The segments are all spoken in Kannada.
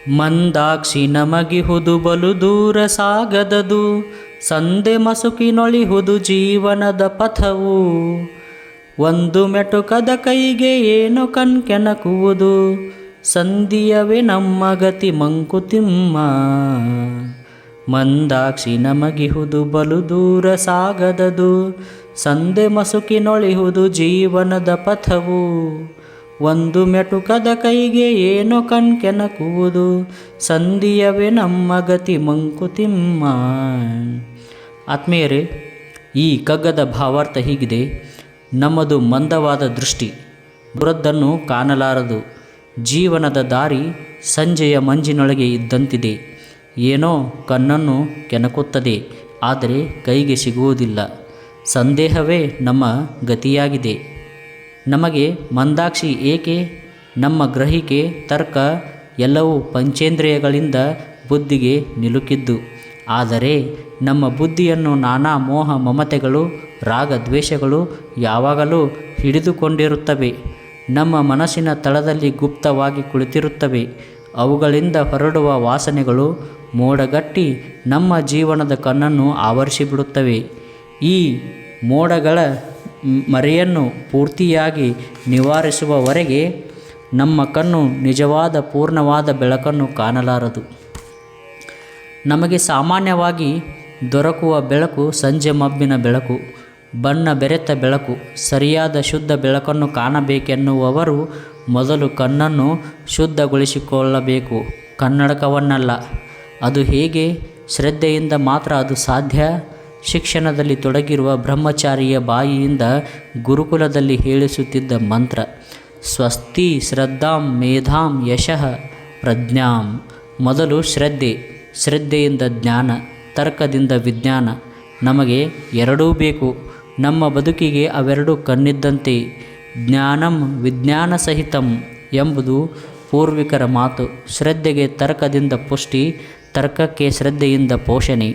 ಮಂದಾಕ್ಷಿ ನಮಗಿಹುದು ಬಲು ದೂರ ಸಾಗದದು, ಸಂದೆ ಮಸುಕಿನೊಳಿಹುದು ಜೀವನದ ಪಥವು. ಒಂದು ಮೆಟುಕದ ಕೈಗೆ ಏನು ಕಣ್ಕೆನಕುವುದು, ಸಂಧಿಯವೇ ನಮ್ಮ ಗತಿ ಮಂಕುತಿಮ್ಮ. ಮಂದಾಕ್ಷಿ ನಮಗಿಹುದು ಬಲು ದೂರ ಸಾಗದದು, ಸಂದೆ ಮಸುಕಿನೊಳಿಹುದು ಜೀವನದ ಪಥವು. ಒಂದು ಮೆಟುಕದ ಕೈಗೆ ಏನೋ ಕಣ್ಕೆನಕುವುದು, ಸಂಧಿಯವೇ ನಮ್ಮ ಗತಿ ಮಂಕುತಿಮ್ಮ. ಆತ್ಮೀಯರೇ, ಈ ಕಗ್ಗದ ಭಾವಾರ್ಥ ಹೀಗಿದೆ. ನಮ್ಮದು ಮಂದವಾದ ದೃಷ್ಟಿ, ದೂರದ್ದನ್ನು ಕಾಣಲಾರದು. ಜೀವನದ ದಾರಿ ಸಂಜೆಯ ಮಂಜಿನೊಳಗೆ ಇದ್ದಂತಿದೆ. ಏನೋ ಕಣ್ಣನ್ನು ಕೆಣಕುತ್ತದೆ, ಆದರೆ ಕೈಗೆ ಸಿಗುವುದಿಲ್ಲ. ಸಂದೇಹವೇ ನಮ್ಮ ಗತಿಯಾಗಿದೆ. ನಮಗೆ ಮಂದಾಕ್ಷಿ ಏಕೆ? ನಮ್ಮ ಗ್ರಹಿಕೆ, ತರ್ಕ ಎಲ್ಲವೂ ಪಂಚೇಂದ್ರಿಯಗಳಿಂದ ಬುದ್ಧಿಗೆ ನಿಲುಕಿದ್ದು. ಆದರೆ ನಮ್ಮ ಬುದ್ಧಿಯನ್ನು ನಾನಾ ಮೋಹ ಮಮತೆಗಳು, ರಾಗ ದ್ವೇಷಗಳು ಯಾವಾಗಲೂ ಹಿಡಿದುಕೊಂಡಿರುತ್ತವೆ. ನಮ್ಮ ಮನಸ್ಸಿನ ತಳದಲ್ಲಿ ಗುಪ್ತವಾಗಿ ಕುಳಿತಿರುತ್ತವೆ. ಅವುಗಳಿಂದ ಹೊರಡುವ ವಾಸನೆಗಳು ಮೋಡಗಟ್ಟಿ ನಮ್ಮ ಜೀವನದ ಕಣ್ಣನ್ನು ಆವರಿಸಿಬಿಡುತ್ತವೆ. ಈ ಮೋಡಗಳ ಮರೆಯನ್ನು ಪೂರ್ತಿಯಾಗಿ ನಿವಾರಿಸುವವರೆಗೆ ನಮ್ಮ ಕಣ್ಣು ನಿಜವಾದ ಪೂರ್ಣವಾದ ಬೆಳಕನ್ನು ಕಾಣಲಾರದು. ನಮಗೆ ಸಾಮಾನ್ಯವಾಗಿ ದೊರಕುವ ಬೆಳಕು ಸಂಜೆ ಮಬ್ಬಿನ ಬೆಳಕು, ಬಣ್ಣ ಬೆರೆತ ಬೆಳಕು. ಸರಿಯಾದ ಶುದ್ಧ ಬೆಳಕನ್ನು ಕಾಣಬೇಕೆನ್ನುವವರು ಮೊದಲು ಕಣ್ಣನ್ನು ಶುದ್ಧಗೊಳಿಸಿಕೊಳ್ಳಬೇಕು, ಕನ್ನಡಕವನ್ನಲ್ಲ. ಅದು ಹೇಗೆ? ಶ್ರದ್ಧೆಯಿಂದ ಮಾತ್ರ ಅದು ಸಾಧ್ಯ. ಶಿಕ್ಷಣದಲ್ಲಿ ತೊಡಗಿರುವ ಬ್ರಹ್ಮಚಾರಿಯ ಬಾಯಿಯಿಂದ ಗುರುಕುಲದಲ್ಲಿ ಹೇಳಿಸುತ್ತಿದ್ದ ಮಂತ್ರ ಸ್ವಸ್ತಿ ಶ್ರದ್ಧಾಂ ಮೇಧಾಂ ಯಶಃ ಪ್ರಜ್ಞಾಂ. ಮೊದಲು ಶ್ರದ್ಧೆ, ಶ್ರದ್ಧೆಯಿಂದ ಜ್ಞಾನ, ತರ್ಕದಿಂದ ವಿಜ್ಞಾನ. ನಮಗೆ ಎರಡೂ ಬೇಕು. ನಮ್ಮ ಬದುಕಿಗೆ ಅವೆರಡೂ ಕಣ್ಣಿದ್ದಂತೆ. ಜ್ಞಾನಂ ವಿಜ್ಞಾನ ಸಹಿತಂ ಎಂಬುದು ಪೂರ್ವಿಕರ ಮಾತು. ಶ್ರದ್ಧೆಗೆ ತರ್ಕದಿಂದ ಪುಷ್ಟಿ, ತರ್ಕಕ್ಕೆ ಶ್ರದ್ಧೆಯಿಂದ ಪೋಷಣೆ.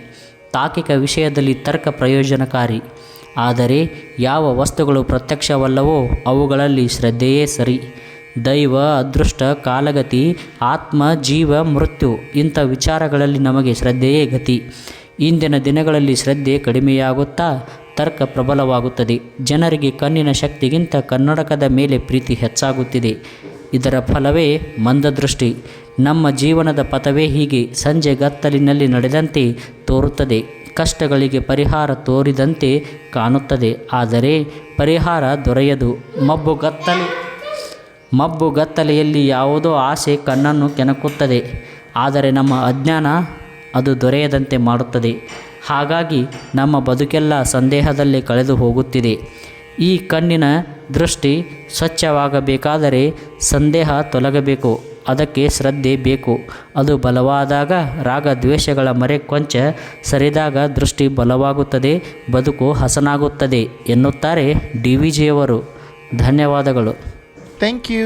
ತಾರ್ಕಿಕ ವಿಷಯದಲ್ಲಿ ತರ್ಕ ಪ್ರಯೋಜನಕಾರಿ. ಆದರೆ ಯಾವ ವಸ್ತುಗಳು ಪ್ರತ್ಯಕ್ಷವಲ್ಲವೋ ಅವುಗಳಲ್ಲಿ ಶ್ರದ್ಧೆಯೇ ಸರಿ. ದೈವ, ಅದೃಷ್ಟ, ಕಾಲಗತಿ, ಆತ್ಮ, ಜೀವ, ಮೃತ್ಯು ಇಂಥ ವಿಚಾರಗಳಲ್ಲಿ ನಮಗೆ ಶ್ರದ್ಧೆಯೇ ಗತಿ. ಇಂದಿನ ದಿನಗಳಲ್ಲಿ ಶ್ರದ್ಧೆ ಕಡಿಮೆಯಾಗುತ್ತಾ ತರ್ಕ ಪ್ರಬಲವಾಗುತ್ತದೆ. ಜನರಿಗೆ ಕಣ್ಣಿನ ಶಕ್ತಿಗಿಂತ ಕನ್ನಡಕದ ಮೇಲೆ ಪ್ರೀತಿ ಹೆಚ್ಚಾಗುತ್ತಿದೆ. ಇದರ ಫಲವೇ ಮಂದದೃಷ್ಟಿ. ನಮ್ಮ ಜೀವನದ ಪಥವೇ ಹೀಗೆ ಸಂಜೆ ಗತ್ತಲಿನಲ್ಲಿ ನಡೆದಂತೆ ತೋರುತ್ತದೆ. ಕಷ್ಟಗಳಿಗೆ ಪರಿಹಾರ ತೋರಿದಂತೆ ಕಾಣುತ್ತದೆ, ಆದರೆ ಪರಿಹಾರ ದೊರೆಯದು. ಮಬ್ಬುಗತ್ತಲೆಯಲ್ಲಿ ಯಾವುದೋ ಆಸೆ ಕಣ್ಣನ್ನು ಕೆಣಕುತ್ತದೆ, ಆದರೆ ನಮ್ಮ ಅಜ್ಞಾನ ಅದು ದೊರೆಯದಂತೆ ಮಾಡುತ್ತದೆ. ಹಾಗಾಗಿ ನಮ್ಮ ಬದುಕೆಲ್ಲ ಸಂದೇಹದಲ್ಲೇ ಕಳೆದು ಹೋಗುತ್ತಿದೆ. ಈ ಕಣ್ಣಿನ ದೃಷ್ಟಿ ಸ್ವಚ್ಛವಾಗಬೇಕಾದರೆ ಸಂದೇಹ ತೊಲಗಬೇಕು. ಅದಕ್ಕೆ ಶ್ರದ್ಧೆ ಬೇಕು. ಅದು ಬಲವಾದಾಗ ರಾಗ ದ್ವೇಷಗಳ ಮರೆ ಕೊಂಚ ಸರಿದಾಗ ದೃಷ್ಟಿ ಬಲವಾಗುತ್ತದೆ, ಬದುಕು ಹಸನಾಗುತ್ತದೆ ಎನ್ನುತ್ತಾರೆ DVಜಿಯವರು. ಧನ್ಯವಾದಗಳು. Thank you.